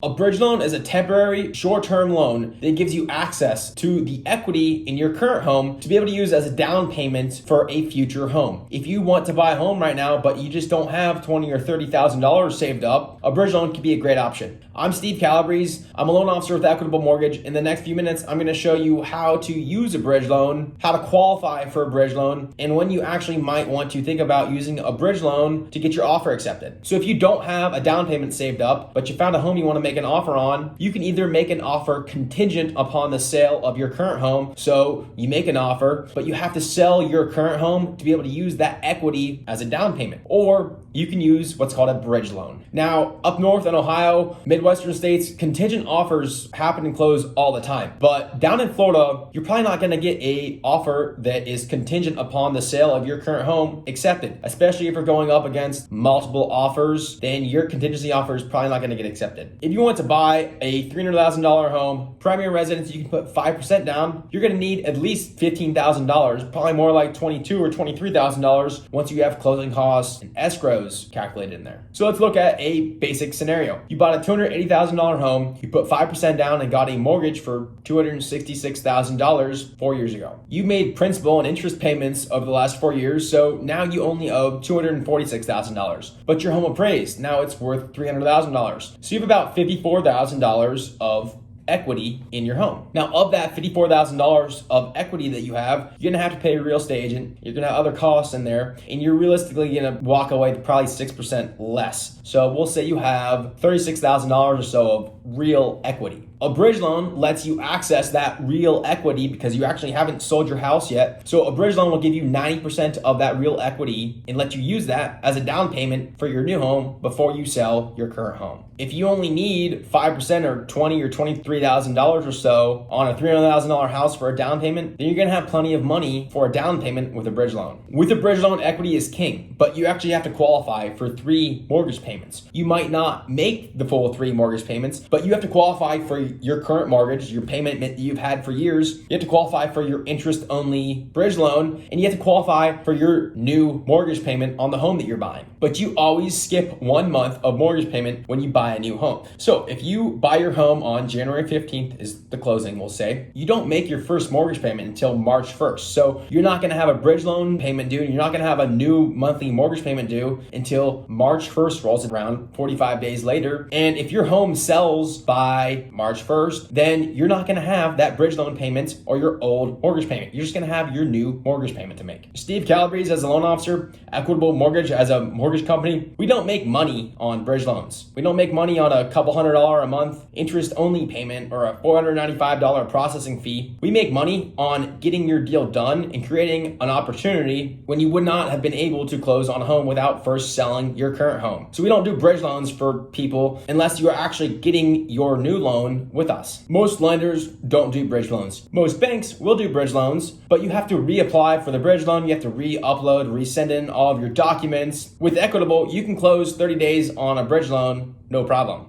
A bridge loan is a temporary, short-term loan that gives you access to the equity in your current home to be able to use as a down payment for a future home. If you want to buy a home right now, but you just don't have $20,000 or $30,000 saved up, a bridge loan could be a great option. I'm Steve Calabrese. I'm a loan officer with Equitable Mortgage. In the next few minutes, I'm going to show you how to use a bridge loan, how to qualify for a bridge loan, and when you actually might want to think about using a bridge loan to get your offer accepted. So if you don't have a down payment saved up, but you found a home you want to make an offer on, you can either make an offer contingent upon the sale of your current home. So you make an offer, but you have to sell your current home to be able to use that equity as a down payment. Or you can use what's called a bridge loan. Now, up north in Ohio, Midwestern states, contingent offers happen and close all the time. But down in Florida, you're probably not going to get a offer that is contingent upon the sale of your current home accepted, especially if you're going up against multiple offers, then your contingency offer is probably not going to get accepted. If you want to buy a $300,000 home, primary residence, you can put 5% down. You're going to need at least $15,000, probably more like $22,000 or $23,000 once you have closing costs and escrows calculated in there. So let's look at a basic scenario. You bought a $280,000 home, you put 5% down and got a mortgage for $266,000 4 years ago. You made principal and interest payments over the last 4 years, so now you only owe $246,000. But your home appraised, now it's worth $300,000. So you have about $54,000 of equity in your home. Now, of that $54,000 of equity that you have, you're gonna have to pay a real estate agent, you're gonna have other costs in there, and you're realistically gonna walk away with probably 6% less. So we'll say you have $36,000 or so of real equity. A bridge loan lets you access that real equity because you actually haven't sold your house yet. So a bridge loan will give you 90% of that real equity and let you use that as a down payment for your new home before you sell your current home. If you only need 5% or $20,000 or $23,000 or so on a $300,000 house for a down payment, then you're gonna have plenty of money for a down payment with a bridge loan. With a bridge loan, equity is king, but you actually have to qualify for 3 mortgage payments. You might not make the full 3 mortgage payments, but you have to qualify for your current mortgage, your payment that you've had for years. You have to qualify for your interest-only bridge loan, and you have to qualify for your new mortgage payment on the home that you're buying. But you always skip 1 month of mortgage payment when you buy a new home. So if you buy your home on January 15th is the closing, we'll say, you don't make your first mortgage payment until March 1st. So you're not gonna have a bridge loan payment due, and you're not gonna have a new monthly mortgage payment due until March 1st rolls around 45 days later. And if your home sells by March 1st, then you're not gonna have that bridge loan payment or your old mortgage payment. You're just gonna have your new mortgage payment to make. Steve Calabrese as a loan officer, Equitable Mortgage as a mortgage company, we don't make money on bridge loans. We don't make money on a couple $100 a month interest only payment or a $495 processing fee. We make money on getting your deal done and creating an opportunity when you would not have been able to close on a home without first selling your current home. So we don't do bridge loans for people unless you are actually getting your new loan with us. Most lenders don't do bridge loans. Most banks will do bridge loans, but you have to reapply for the bridge loan. You have to re-upload, resend in all of your documents. With Equitable, you can close 30 days on a bridge loan, no problem.